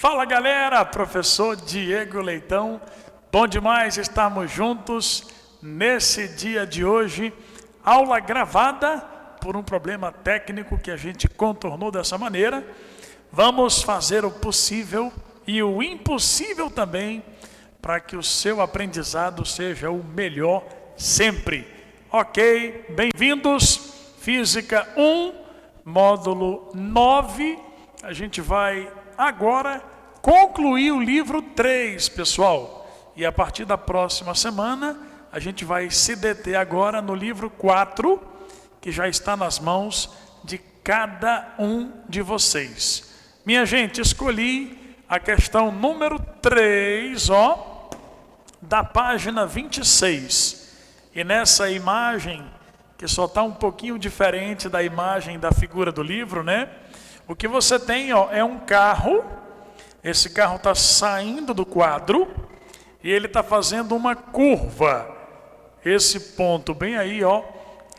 Fala galera, professor Diego Leitão, bom demais estarmos juntos nesse dia de hoje, aula gravada por um problema técnico que a gente contornou dessa maneira. Vamos fazer o possível e o impossível também para que o seu aprendizado seja o melhor sempre. Ok, bem-vindos, Física 1, módulo 9, a gente vai agora concluir o livro 3, pessoal. E a partir da próxima semana, a gente vai se deter agora no livro 4, que já está nas mãos de cada um de vocês. Minha gente, escolhi a questão número 3, da página 26. E nessa imagem, que só está um pouquinho diferente da imagem da figura do livro, né? O que você tem, é um carro. Esse carro está saindo do quadro e ele está fazendo uma curva. Esse ponto bem aí,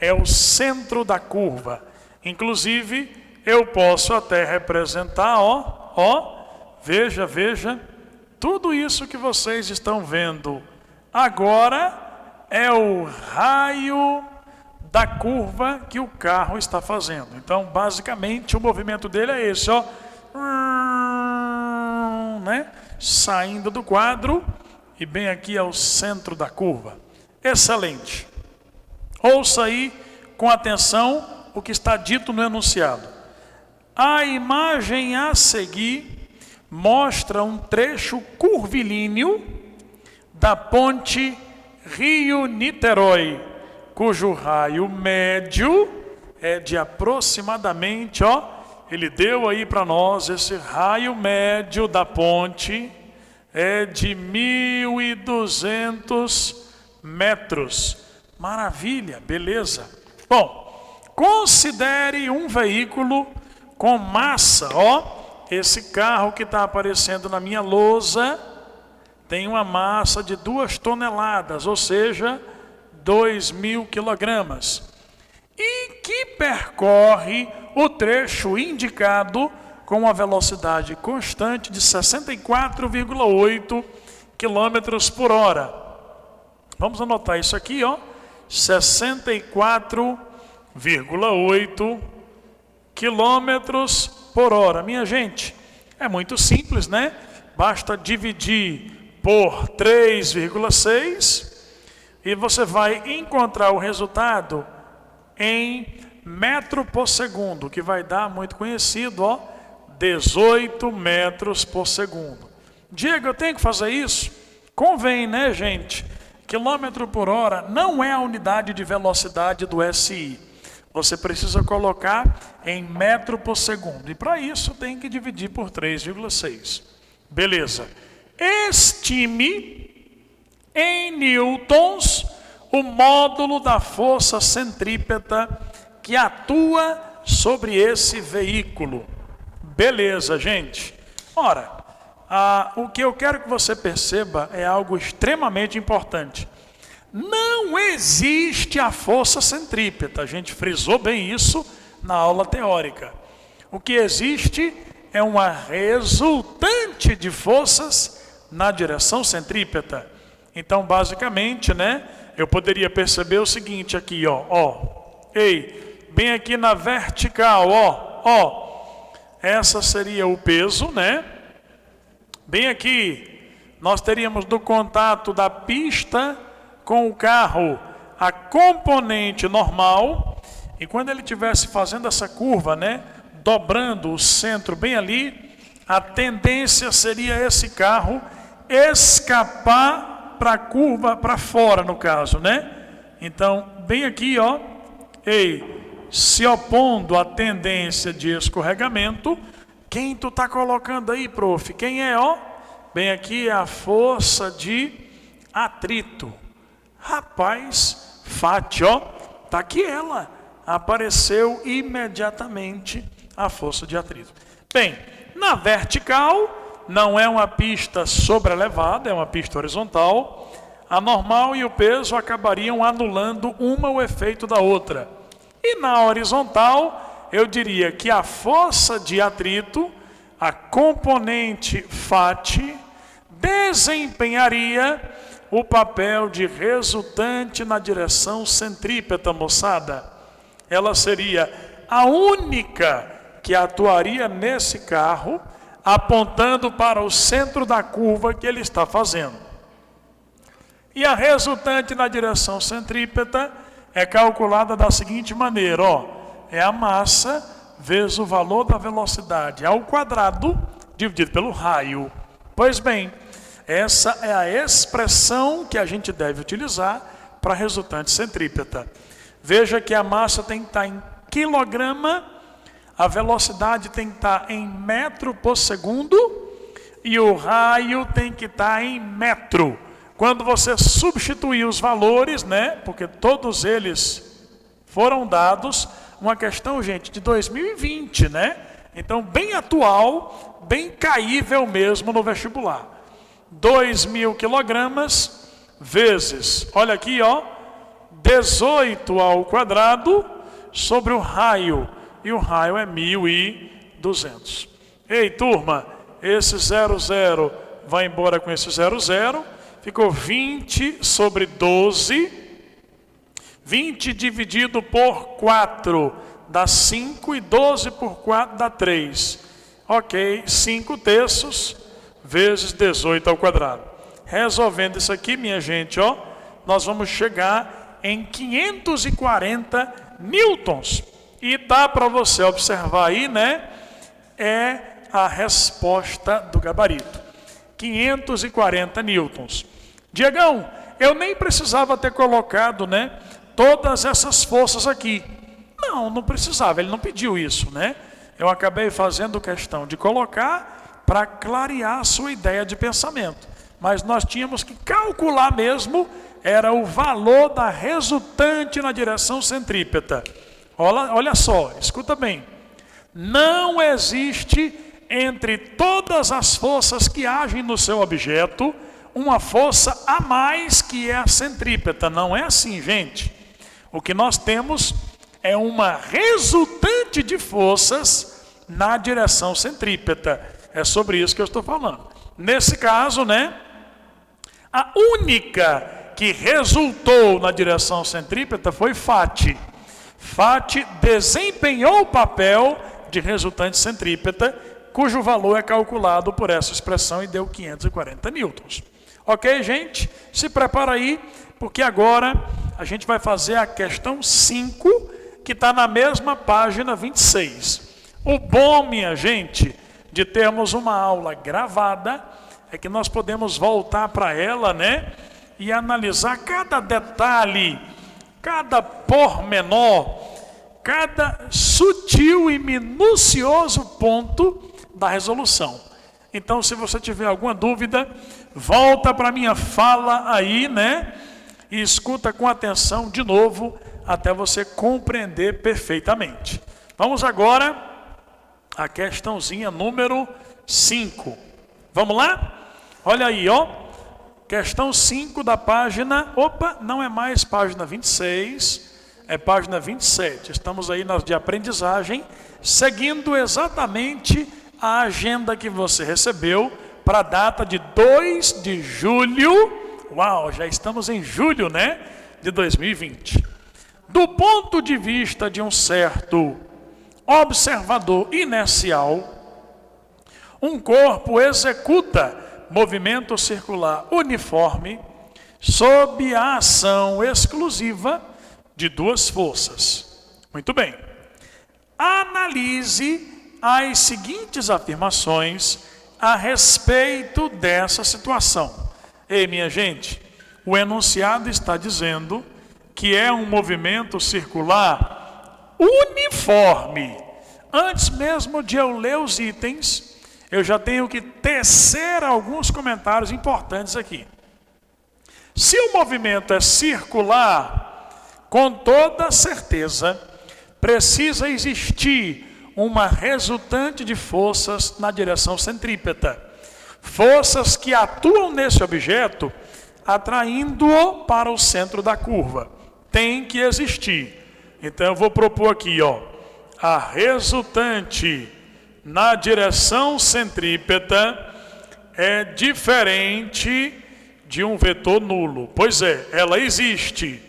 é o centro da curva. Inclusive, eu posso até representar, veja, tudo isso que vocês estão vendo agora é o raio da curva que o carro está fazendo. Então, basicamente, o movimento dele é esse, né? Saindo do quadro e bem aqui é o centro da curva. Excelente. Ouça aí com atenção o que está dito no enunciado. A imagem a seguir mostra um trecho curvilíneo da ponte Rio-Niterói, cujo raio médio é de aproximadamente, ele deu aí para nós, esse raio médio da ponte é de 1.200 metros. Maravilha, beleza. Bom, considere um veículo com massa, esse carro que está aparecendo na minha lousa tem uma massa de 2 toneladas, ou seja, 2.000 quilogramas, e que percorre o trecho indicado com uma velocidade constante de 64,8 quilômetros por hora. Vamos anotar isso aqui, 64,8 quilômetros por hora. Minha gente, é muito simples, né? Basta dividir por 3,6 e você vai encontrar o resultado em metro por segundo, que vai dar, muito conhecido, 18 metros por segundo. Diego, eu tenho que fazer isso? Convém, né, gente? Quilômetro por hora não é a unidade de velocidade do SI. Você precisa colocar em metro por segundo. E para isso tem que dividir por 3,6. Beleza. Estime em newtons o módulo da força centrípeta que atua sobre esse veículo. Beleza, gente. Ora, o que eu quero que você perceba é algo extremamente importante. Não existe a força centrípeta. A gente frisou bem isso na aula teórica. O que existe é uma resultante de forças na direção centrípeta. Então, basicamente, né, eu poderia perceber o seguinte aqui, bem aqui na vertical, essa seria o peso, né? Bem aqui, nós teríamos do contato da pista com o carro a componente normal, e quando ele estivesse fazendo essa curva, né, dobrando o centro bem ali, a tendência seria esse carro escapar para a curva, para fora no caso, né? Então, bem aqui, se opondo à tendência de escorregamento. Quem tu está colocando aí, prof? Quem é, Bem aqui é a força de atrito. Rapaz, Fati, tá aqui ela. Apareceu imediatamente a força de atrito. Bem, na vertical, não é uma pista sobrelevada, é uma pista horizontal. A normal e o peso acabariam anulando uma o efeito da outra. E na horizontal, eu diria que a força de atrito a componente φ desempenharia o papel de resultante na direção centrípeta, moçada. Ela seria a única que atuaria nesse carro, apontando para o centro da curva que ele está fazendo. E a resultante na direção centrípeta é calculada da seguinte maneira, ó, é a massa vezes o valor da velocidade ao quadrado dividido pelo raio. Pois bem, essa é a expressão que a gente deve utilizar para a resultante centrípeta. Veja que a massa tem que estar em quilograma, a velocidade tem que estar em metro por segundo e o raio tem que estar em metro. Quando você substituir os valores, né, porque todos eles foram dados, uma questão, gente, de 2020, né? Então, bem atual, bem caível mesmo no vestibular. 2.000 quilogramas vezes, olha aqui, ó, 18 ao quadrado sobre o raio. E o raio é 1.200. Ei, turma, esse 00 vai embora com esse 00. Ficou 20 sobre 12. 20 dividido por 4 dá 5 e 12 por 4 dá 3. Ok, 5 terços vezes 18 ao quadrado. Resolvendo isso aqui, minha gente, ó, nós vamos chegar em 540 newtons. E dá para você observar aí, né? É a resposta do gabarito. 540 newtons. Diegão, eu nem precisava ter colocado, né, todas essas forças aqui. Não precisava, ele não pediu isso, né? Eu acabei fazendo questão de colocar para clarear a sua ideia de pensamento. Mas nós tínhamos que calcular mesmo, era o valor da resultante na direção centrípeta. Olha só, escuta bem. Não existe entre todas as forças que agem no seu objeto uma força a mais que é a centrípeta. Não é assim, gente. O que nós temos é uma resultante de forças na direção centrípeta. É sobre isso que eu estou falando. Nesse caso, né, a única que resultou na direção centrípeta foi φ. φ desempenhou o papel de resultante centrípeta, cujo valor é calculado por essa expressão e deu 540 newtons. Ok, gente? Se prepara aí, porque agora a gente vai fazer a questão 5, que está na mesma página 26. O bom, minha gente, de termos uma aula gravada, é que nós podemos voltar para ela, né? E analisar cada detalhe, cada pormenor, cada sutil e minucioso ponto da resolução. Então, se você tiver alguma dúvida, volta para a minha fala aí, né? E escuta com atenção de novo, até você compreender perfeitamente. Vamos agora à questãozinha número 5. Vamos lá? Olha aí, ó. Questão 5 da página... Opa, não é mais página 26, é página 27. Estamos aí nas de aprendizagem, seguindo exatamente a agenda que você recebeu para a data de 2 de julho. Uau, já estamos em julho, né? De 2020. Do ponto de vista de um certo observador inercial, um corpo executa movimento circular uniforme sob a ação exclusiva de duas forças. Muito bem. Analise as seguintes afirmações a respeito dessa situação. Ei, minha gente, o enunciado está dizendo que é um movimento circular uniforme. Antes mesmo de eu ler os itens, eu já tenho que tecer alguns comentários importantes aqui. Se o movimento é circular, com toda certeza, precisa existir uma resultante de forças na direção centrípeta. Forças que atuam nesse objeto, atraindo-o para o centro da curva. Tem que existir. Então eu vou propor aqui, ó, a resultante na direção centrípeta é diferente de um vetor nulo. Pois é, ela existe.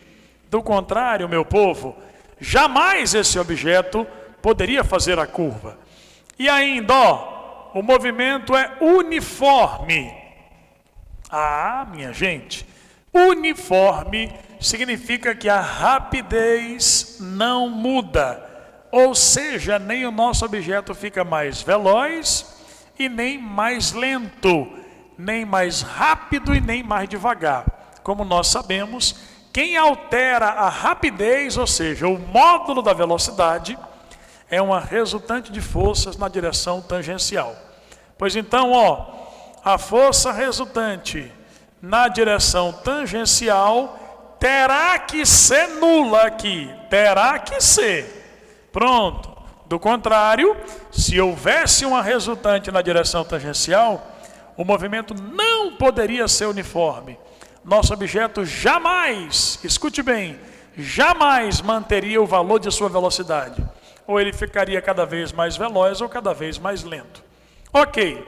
Do contrário, meu povo, jamais esse objeto poderia fazer a curva. E ainda, ó, o movimento é uniforme. Ah, minha gente, uniforme significa que a rapidez não muda. Ou seja, nem o nosso objeto fica mais veloz e nem mais lento, nem mais rápido e nem mais devagar. Como nós sabemos, quem altera a rapidez, ou seja, o módulo da velocidade, é uma resultante de forças na direção tangencial. Pois então, ó, a força resultante na direção tangencial terá que ser nula aqui, terá que ser. Pronto. Do contrário, se houvesse uma resultante na direção tangencial, o movimento não poderia ser uniforme. Nosso objeto jamais, escute bem, jamais manteria o valor de sua velocidade. Ou ele ficaria cada vez mais veloz ou cada vez mais lento. Ok.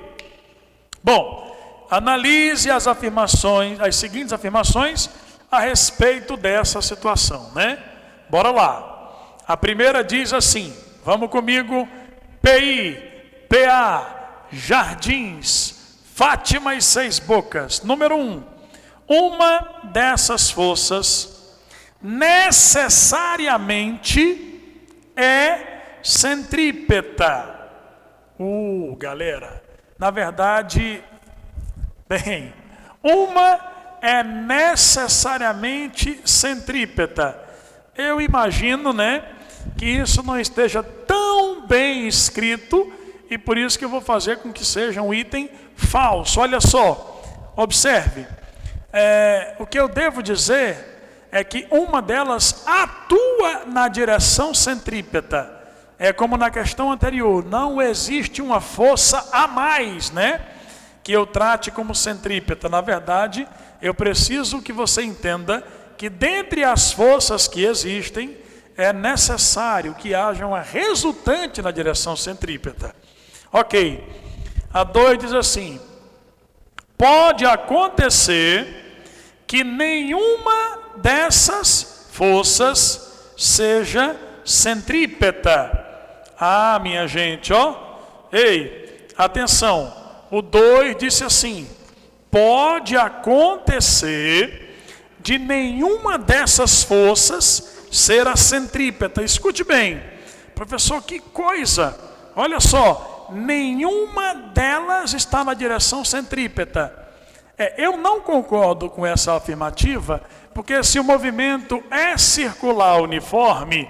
Bom, analise as afirmações, as seguintes afirmações a respeito dessa situação, né? Bora lá. A primeira diz assim, vamos comigo, PI, PA, Jardins, Fátima e Seis Bocas. Número 1, uma dessas forças necessariamente é centrípeta. Galera, na verdade, bem, uma é necessariamente centrípeta. Eu imagino, né, que isso não esteja tão bem escrito e por isso que eu vou fazer com que seja um item falso. Olha só, observe, o que eu devo dizer é que uma delas atua na direção centrípeta. É como na questão anterior, não existe uma força a mais, né, que eu trate como centrípeta. Na verdade, eu preciso que você entenda que dentre as forças que existem, é necessário que haja uma resultante na direção centrípeta. Ok, a 2 diz assim, pode acontecer que nenhuma dessas forças seja centrípeta. Ah, minha gente, ó, ei, atenção, o 2 disse assim, pode acontecer de nenhuma dessas forças ser a centrípeta. Escute bem, professor, que coisa, olha só, nenhuma delas está na direção centrípeta. Eu não concordo com essa afirmativa, porque se o movimento é circular uniforme,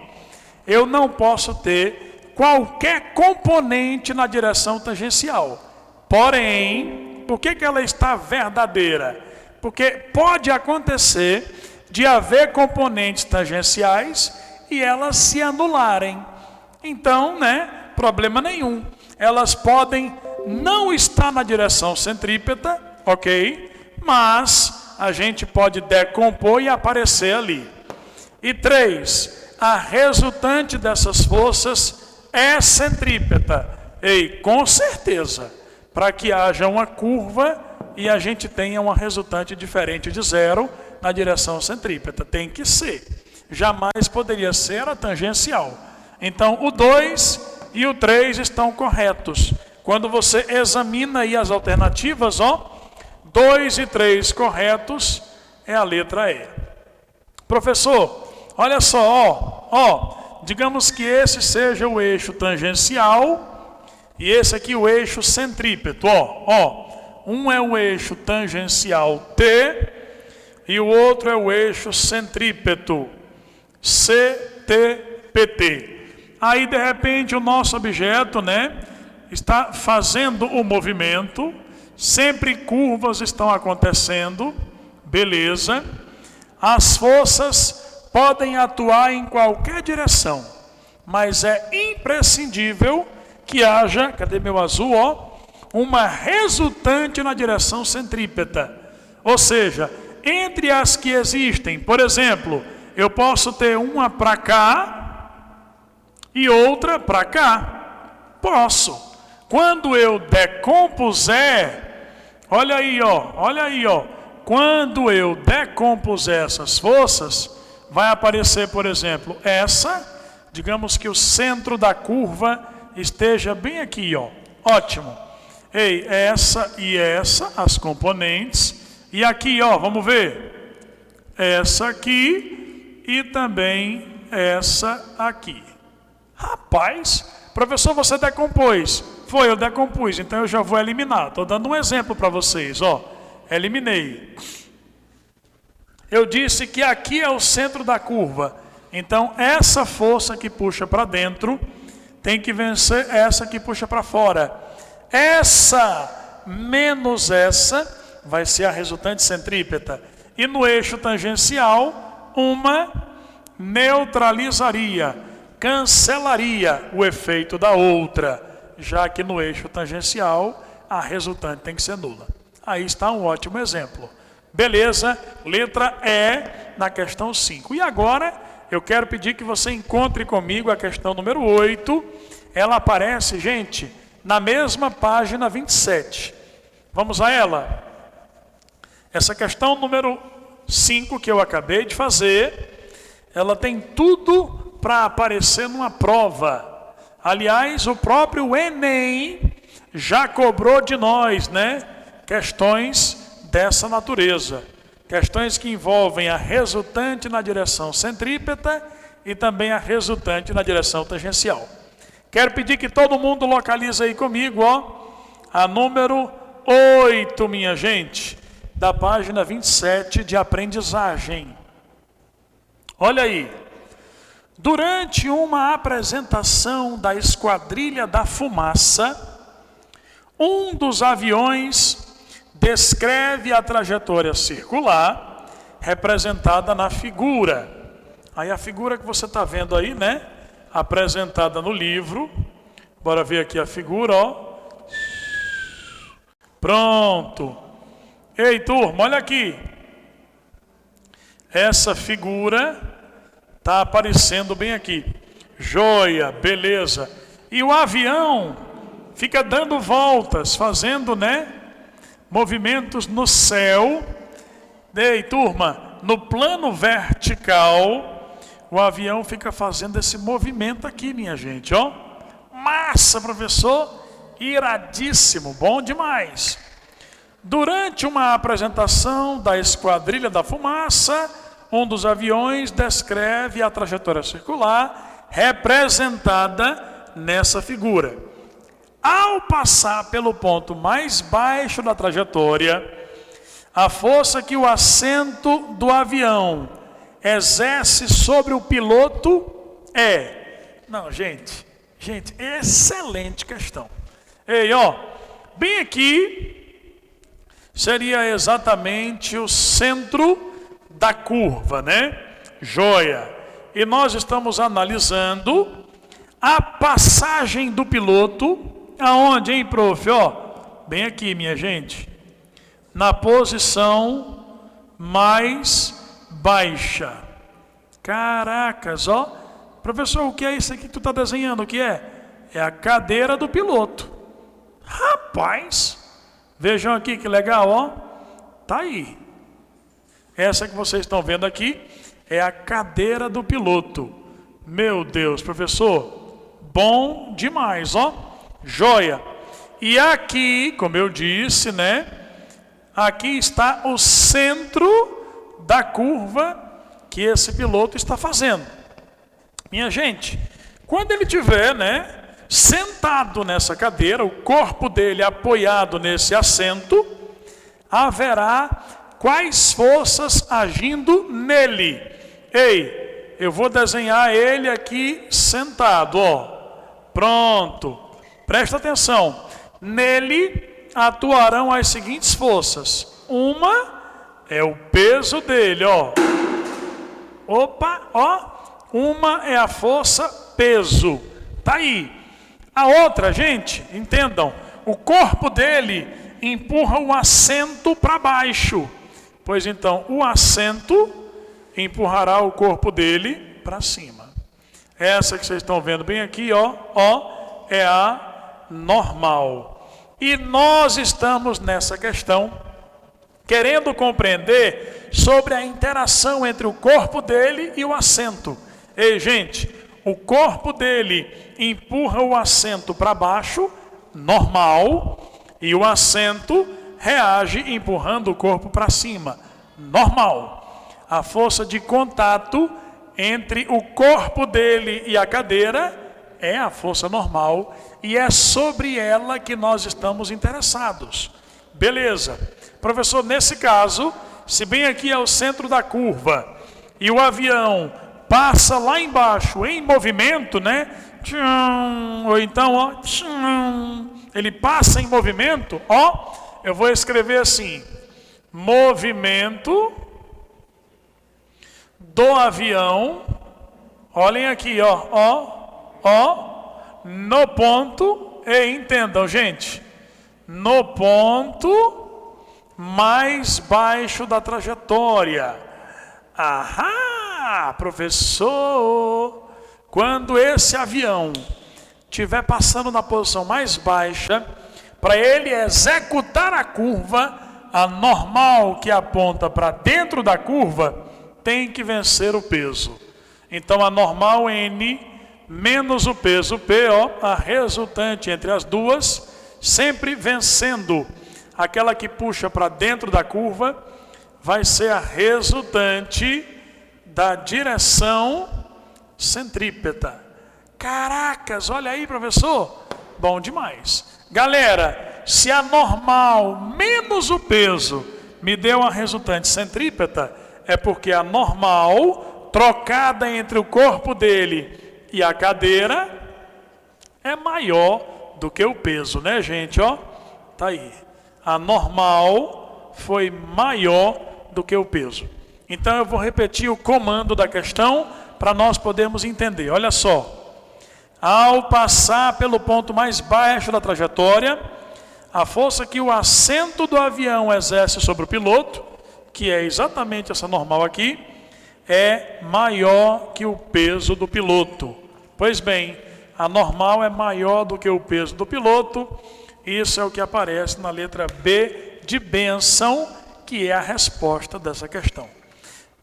eu não posso ter qualquer componente na direção tangencial. Porém, por que ela está verdadeira? Porque pode acontecer de haver componentes tangenciais e elas se anularem. Então, né, problema nenhum. Elas podem não estar na direção centrípeta, ok? Mas a gente pode decompor e aparecer ali. E 3, a resultante dessas forças é centrípeta. Ei, com certeza, para que haja uma curva e a gente tenha uma resultante diferente de zero na direção centrípeta. Tem que ser. Jamais poderia ser a tangencial. Então, o 2 e o 3 estão corretos. Quando você examina aí as alternativas, ó, 2 e 3 corretos é a letra E. Professor, olha só, ó, digamos que esse seja o eixo tangencial e esse aqui o eixo centrípeto, ó. Um é o eixo tangencial T e o outro é o eixo centrípeto CTPT. Aí, de repente, o nosso objeto, né, está fazendo o movimento, sempre curvas estão acontecendo, beleza. As forças podem atuar em qualquer direção, mas é imprescindível que haja, cadê meu azul, ó, uma resultante na direção centrípeta. Ou seja, entre as que existem, por exemplo, eu posso ter uma para cá e outra para cá. Posso. Quando eu decompuser, olha aí, ó. Quando eu decompuser essas forças, vai aparecer, por exemplo, essa, digamos que o centro da curva esteja bem aqui, ó. Ótimo. Ei, essa e essa, as componentes. E aqui, ó, vamos ver. Essa aqui e também essa aqui. Rapaz, professor, você decompôs. Foi, eu decompus, então eu já vou eliminar. Estou dando um exemplo para vocês, ó. Eliminei. Eu disse que aqui é o centro da curva. Então, essa força que puxa para dentro tem que vencer essa que puxa para fora. Essa menos essa vai ser a resultante centrípeta. E no eixo tangencial, uma neutralizaria, cancelaria o efeito da outra, já que no eixo tangencial a resultante tem que ser nula. Aí está um ótimo exemplo. Beleza? Letra E na questão 5. E agora eu quero pedir que você encontre comigo a questão número 8. Ela aparece, gente, na mesma página 27. Vamos a ela? Essa questão número 5 que eu acabei de fazer, ela tem tudo para aparecer numa prova. Aliás, o próprio Enem já cobrou de nós, né? Questões dessa natureza. Questões que envolvem a resultante na direção centrípeta e também a resultante na direção tangencial. Quero pedir que todo mundo localize aí comigo, ó, a número 8, minha gente, da página 27 de aprendizagem. Olha aí. Durante uma apresentação da Esquadrilha da Fumaça, um dos aviões descreve a trajetória circular representada na figura. Aí a figura que você está vendo aí, né? Apresentada no livro. Bora ver aqui a figura, ó. Pronto. Ei, turma, olha aqui. Essa figura está aparecendo bem aqui. Joia, beleza. E o avião fica dando voltas, fazendo, né, movimentos no céu. Ei, turma, no plano vertical, o avião fica fazendo esse movimento aqui, minha gente, ó. Massa, professor, iradíssimo, bom demais. Durante uma apresentação da Esquadrilha da Fumaça, um dos aviões descreve a trajetória circular representada nessa figura. Ao passar pelo ponto mais baixo da trajetória, a força que o assento do avião exerce sobre o piloto é... Não, gente, excelente questão. Ei, ó, bem aqui seria exatamente o centro da curva, né? Joia. E nós estamos analisando a passagem do piloto. Aonde, hein, prof? Ó, bem aqui, minha gente. Na posição mais baixa. Caracas, ó. Professor, o que é isso aqui que tu está desenhando? O que é? É a cadeira do piloto. Rapaz, vejam aqui que legal, ó. Tá aí. Essa que vocês estão vendo aqui é a cadeira do piloto. Meu Deus, professor, bom demais, ó. Joia. E aqui, como eu disse, né? Aqui está o centro da curva que esse piloto está fazendo. Minha gente, quando ele tiver, né, sentado nessa cadeira, o corpo dele apoiado nesse assento, haverá quais forças agindo nele. Ei, eu vou desenhar ele aqui sentado, ó. Pronto. Presta atenção. Nele atuarão as seguintes forças. Uma é o peso dele, ó. Opa, ó. Uma é a força peso. Tá aí. A outra, gente, entendam. O corpo dele empurra o assento para baixo. Pois então, o assento empurrará o corpo dele para cima. Essa que vocês estão vendo bem aqui, ó, é a normal. E nós estamos nessa questão querendo compreender sobre a interação entre o corpo dele e o assento. Ei, gente, o corpo dele empurra o assento para baixo, normal, e o assento reage empurrando o corpo para cima, normal. A força de contato entre o corpo dele e a cadeira é a força normal e é sobre ela que nós estamos interessados. Beleza. Professor, nesse caso, se bem aqui é o centro da curva e o avião passa lá embaixo em movimento, né? Ou então, ó, ele passa em movimento, ó, eu vou escrever assim: movimento do avião. Olhem aqui, ó, no ponto, e entendam, gente, no ponto mais baixo da trajetória. Ahá, professor, quando esse avião estiver passando na posição mais baixa, para ele executar a curva, a normal que aponta para dentro da curva tem que vencer o peso. Então a normal N menos o peso P, ó, a resultante entre as duas, sempre vencendo aquela que puxa para dentro da curva, vai ser a resultante da direção centrípeta. Caracas, olha aí, professor. Bom demais. Galera, se a normal menos o peso me deu a resultante centrípeta, é porque a normal, trocada entre o corpo dele e a cadeira, é maior do que o peso, né, gente? Ó, tá aí. A normal foi maior do que o peso. Então eu vou repetir o comando da questão para nós podermos entender. Olha só. Ao passar pelo ponto mais baixo da trajetória, a força que o assento do avião exerce sobre o piloto, que é exatamente essa normal aqui, é maior que o peso do piloto. Pois bem, a normal é maior do que o peso do piloto. Isso é o que aparece na letra B de bênção, que é a resposta dessa questão.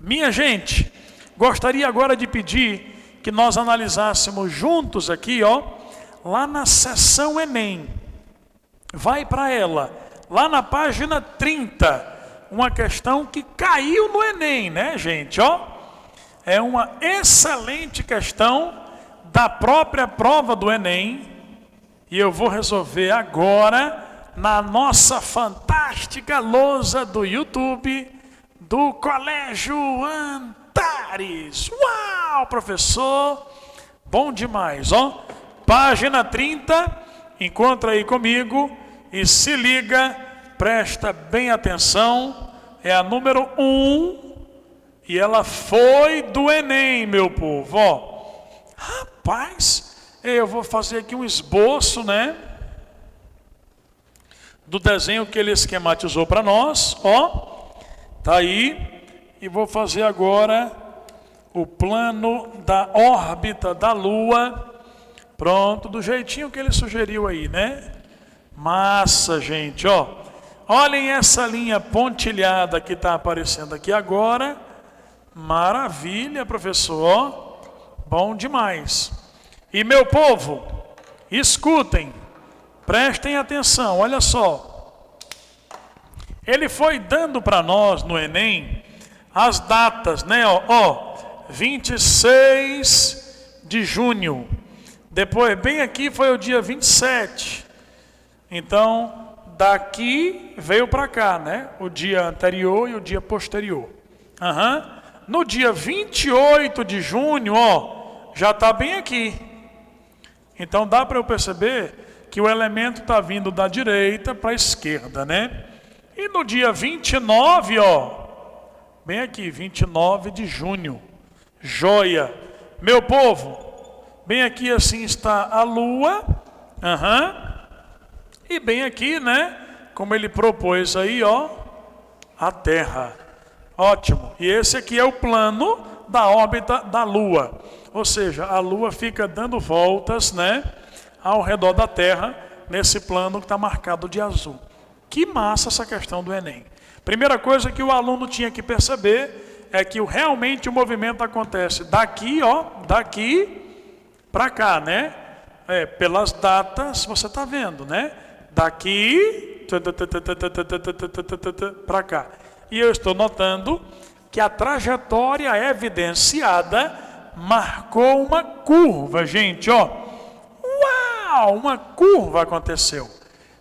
Minha gente, gostaria agora de pedir que nós analisássemos juntos aqui, ó, lá na seção Enem. Vai para ela, lá na página 30, uma questão que caiu no Enem, né, gente? Ó, é uma excelente questão da própria prova do Enem. E eu vou resolver agora na nossa fantástica lousa do YouTube do Colégio Antares. Uau, professor! Bom demais, ó. Página 30, encontra aí comigo e se liga, presta bem atenção. É a número 1 e ela foi do Enem, meu povo, ó. Rapaz, eu vou fazer aqui um esboço, né, do desenho que ele esquematizou para nós, ó, tá aí, e vou fazer agora o plano da órbita da Lua, pronto, do jeitinho que ele sugeriu aí, né? Massa, gente, ó, olhem essa linha pontilhada que está aparecendo aqui agora, maravilha, professor, ó, bom demais. E meu povo, escutem, prestem atenção, olha só. Ele foi dando para nós no Enem as datas, né? Ó, 26 de junho. Depois, bem aqui foi o dia 27. Então, daqui veio para cá, né? O dia anterior e o dia posterior. No dia 28 de junho, ó, já está bem aqui. Então dá para eu perceber que o elemento está vindo da direita para a esquerda, né? E no dia 29, ó, bem aqui, 29 de junho, joia. Meu povo, bem aqui assim está a Lua, e bem aqui, né, como ele propôs aí, ó, a Terra. Ótimo. E esse aqui é o plano da órbita da Lua. Ou seja, a Lua fica dando voltas, né, ao redor da Terra, nesse plano que está marcado de azul. Que massa essa questão do Enem. Primeira coisa que o aluno tinha que perceber é que realmente o movimento acontece daqui, ó, daqui para cá, né? Pelas datas você está vendo, né? Daqui para cá. E eu estou notando que a trajetória evidenciada marcou uma curva, gente, ó. Uau, uma curva aconteceu.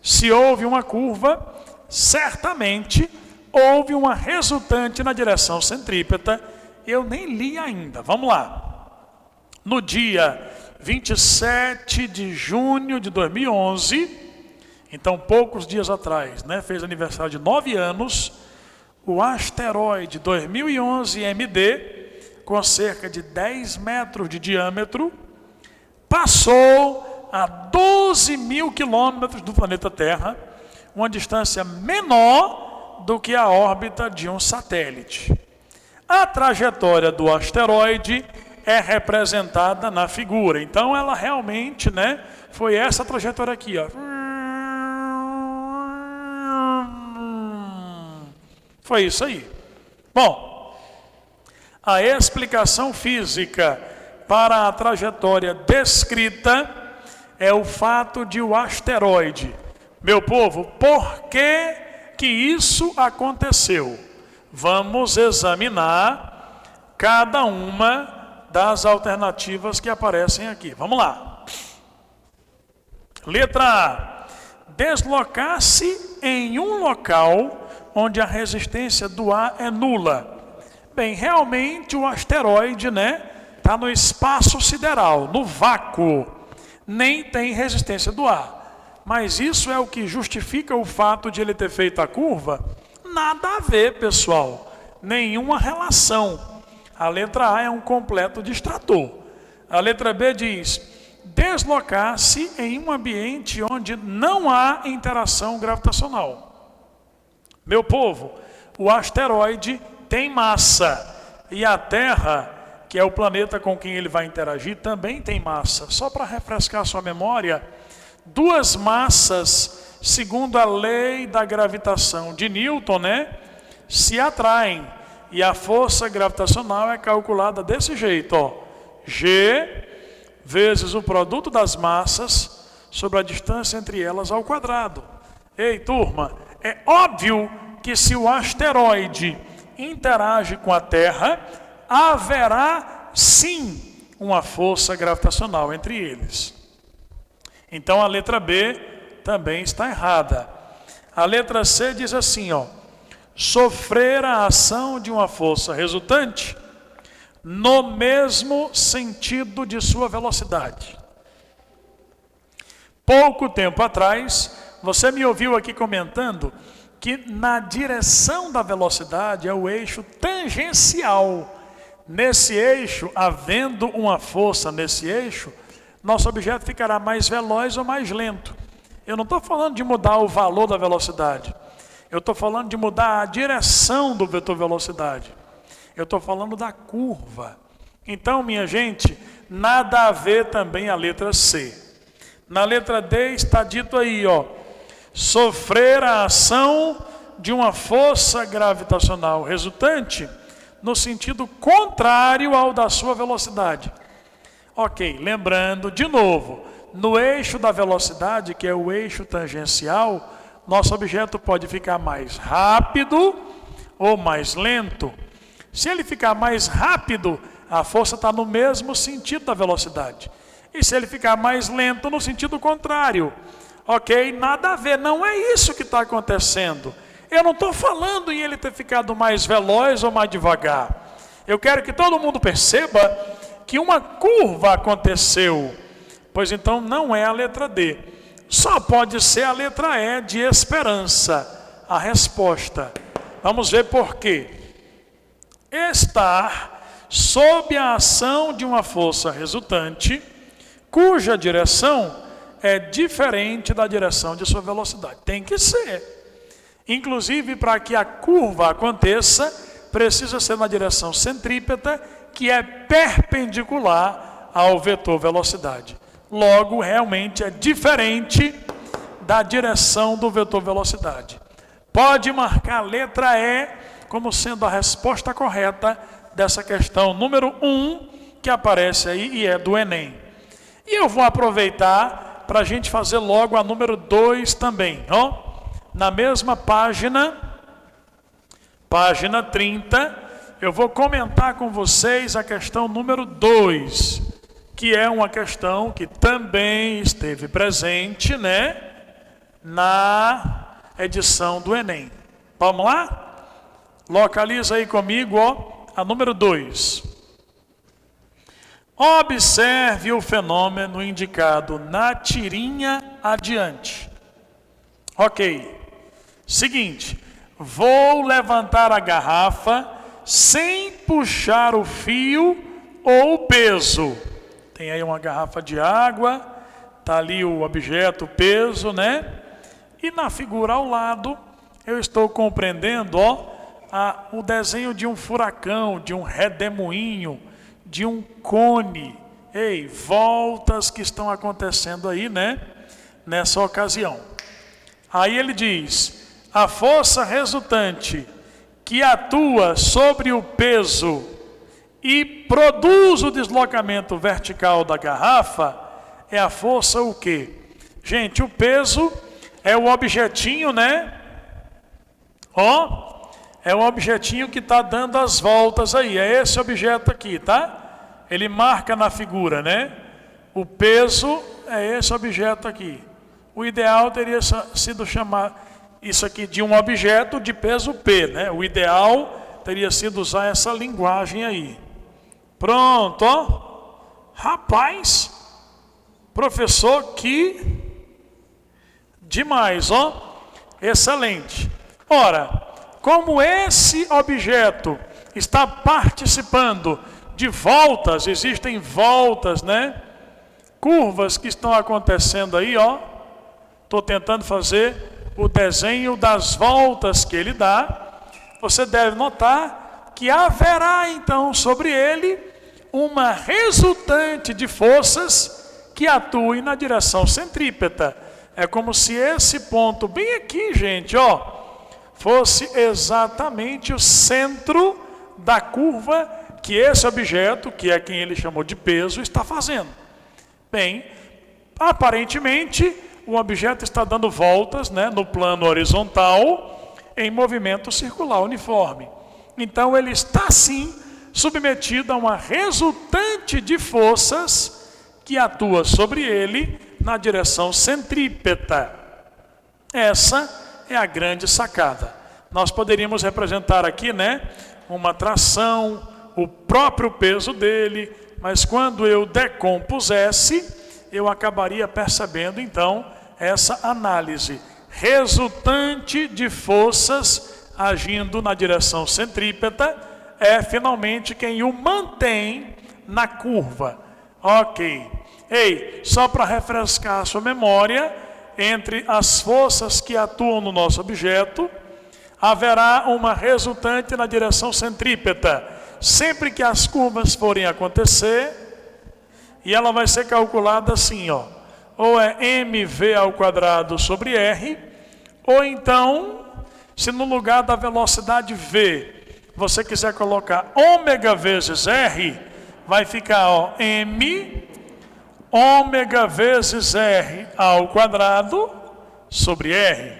Se houve uma curva, certamente houve uma resultante na direção centrípeta. Eu nem li ainda. Vamos lá. No dia 27 de junho de 2011, então poucos dias atrás, né, fez aniversário de 9 anos, o asteroide 2011 MD, com cerca de 10 metros de diâmetro, passou a 12 mil quilômetros do planeta Terra, uma distância menor do que a órbita de um satélite. A trajetória do asteroide é representada na figura. Então ela realmente, né, foi essa trajetória aqui, ó. Foi isso aí. Bom, a explicação física para a trajetória descrita é o fato de o asteroide. Meu povo, por que isso aconteceu? Vamos examinar cada uma das alternativas que aparecem aqui. Vamos lá. Letra A. Deslocar-se em um local onde a resistência do ar é nula. Bem, realmente o asteroide, né, está no espaço sideral, no vácuo. Nem tem resistência do ar. Mas isso é o que justifica o fato de ele ter feito a curva? Nada a ver, pessoal. Nenhuma relação. A letra A é um completo distrator. A letra B diz: deslocar-se em um ambiente onde não há interação gravitacional. Meu povo, o asteroide tem massa. E a Terra, que é o planeta com quem ele vai interagir, também tem massa. Só para refrescar sua memória, duas massas, segundo a lei da gravitação de Newton, né, se atraem. E a força gravitacional é calculada desse jeito, ó. G vezes o produto das massas sobre a distância entre elas ao quadrado. Ei, turma, é óbvio que se o asteroide interage com a Terra, haverá sim uma força gravitacional entre eles. Então a letra B também está errada. A letra C diz assim, ó: sofrer a ação de uma força resultante no mesmo sentido de sua velocidade. Pouco tempo atrás, você me ouviu aqui comentando que na direção da velocidade é o eixo tangencial. Nesse eixo, havendo uma força nesse eixo, nosso objeto ficará mais veloz ou mais lento. Eu não estou falando de mudar o valor da velocidade. Eu estou falando de mudar a direção do vetor velocidade. Eu estou falando da curva. Então, minha gente, nada a ver também a letra C. Na letra D está dito aí, ó: sofrer a ação de uma força gravitacional resultante no sentido contrário ao da sua velocidade. Ok, lembrando, de novo, no eixo da velocidade, que é o eixo tangencial, nosso objeto pode ficar mais rápido ou mais lento. Se ele ficar mais rápido, a força está no mesmo sentido da velocidade. E se ele ficar mais lento, no sentido contrário. Ok? Nada a ver, não é isso que está acontecendo. Eu não estou falando em ele ter ficado mais veloz ou mais devagar. Eu quero que todo mundo perceba que uma curva aconteceu. Pois então não é a letra D. Só pode ser a letra E de esperança, a resposta. Vamos ver por quê. Estar sob a ação de uma força resultante, cuja direção é diferente da direção de sua velocidade. Tem que ser. Inclusive, para que a curva aconteça, precisa ser na direção centrípeta, que é perpendicular ao vetor velocidade. Logo, realmente é diferente da direção do vetor velocidade. Pode marcar a letra E como sendo a resposta correta dessa questão número 1, que aparece aí e é do Enem. E eu vou aproveitar para a gente fazer logo a número 2 também, ó. Na mesma página 30, eu vou comentar com vocês a questão número 2, que é uma questão que também esteve presente, né, na edição do Enem. Vamos lá? Localiza aí comigo, ó, a número 2. Observe o fenômeno indicado na tirinha adiante. Ok. Seguinte, vou levantar a garrafa sem puxar o fio ou o peso. Tem aí uma garrafa de água, tá ali o objeto, o peso, né? E na figura ao lado, eu estou compreendendo, ó, o desenho de um furacão, de um redemoinho, de um cone. Ei, voltas que estão acontecendo aí, né? Nessa ocasião. Aí ele diz: a força resultante que atua sobre o peso e produz o deslocamento vertical da garrafa é a força o quê? Gente, o peso é o objetinho, né? Ó, é o objetinho que está dando as voltas aí. É esse objeto aqui, tá? Ele marca na figura, né? O peso é esse objeto aqui. O ideal teria sido chamar isso aqui de um objeto de peso P, né? O ideal teria sido usar essa linguagem aí. Pronto, ó. Rapaz, professor, que demais, ó. Excelente. Ora, como esse objeto está participando de voltas, existem voltas, né? Curvas que estão acontecendo aí, ó. Estou tentando fazer o desenho das voltas que ele dá. Você deve notar que haverá então sobre ele uma resultante de forças que atuem na direção centrípeta. É como se esse ponto bem aqui, gente, ó, fosse exatamente o centro da curva que esse objeto, que é quem ele chamou de peso, está fazendo. Bem, aparentemente o objeto está dando voltas, né, no plano horizontal em movimento circular uniforme. Então ele está sim submetido a uma resultante de forças que atua sobre ele na direção centrípeta. Essa é a grande sacada. Nós poderíamos representar aqui, né, uma tração, o próprio peso dele, mas quando eu decompusesse, eu acabaria percebendo então essa análise resultante de forças agindo na direção centrípeta é finalmente quem o mantém na curva. Ok. Ei, só para refrescar a sua memória, entre as forças que atuam no nosso objeto, haverá uma resultante na direção centrípeta. Sempre que as curvas forem acontecer, e ela vai ser calculada assim, ó. Ou é mv ao quadrado sobre r, ou então, se no lugar da velocidade v, você quiser colocar ômega vezes r, vai ficar, ó, m ômega vezes r ao quadrado sobre r.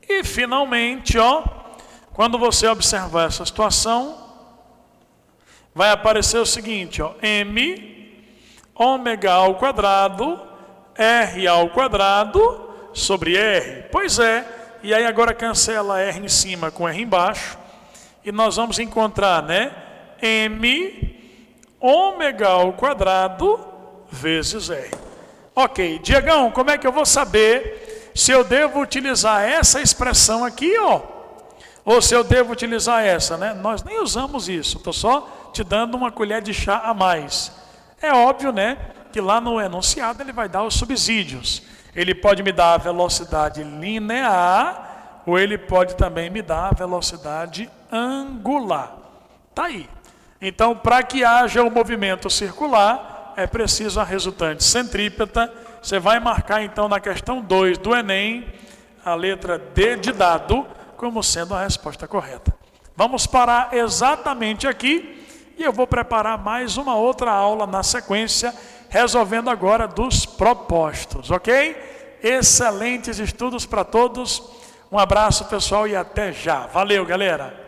E finalmente, ó, quando você observar essa situação, vai aparecer o seguinte, ó, m ômega ao quadrado, r ao quadrado sobre r. Pois é, e aí agora cancela r em cima com r embaixo, e nós vamos encontrar, né, m ômega ao quadrado vezes r. Ok, Diegão, como é que eu vou saber se eu devo utilizar essa expressão aqui, ó, ou se eu devo utilizar essa, né? Nós nem usamos isso, estou só te dando uma colher de chá a mais. É óbvio, né, que lá no enunciado ele vai dar os subsídios. Ele pode me dar a velocidade linear, ou ele pode também me dar a velocidade angular. Tá aí. Então, para que haja o movimento circular, é preciso a resultante centrípeta você vai marcar então na questão 2 do Enem, a letra D de dado, como sendo a resposta correta. Vamos parar exatamente aqui e eu vou preparar mais uma outra aula na sequência, resolvendo agora dos propostos, ok? Excelentes estudos para todos. Um abraço, pessoal, e até já. Valeu, galera!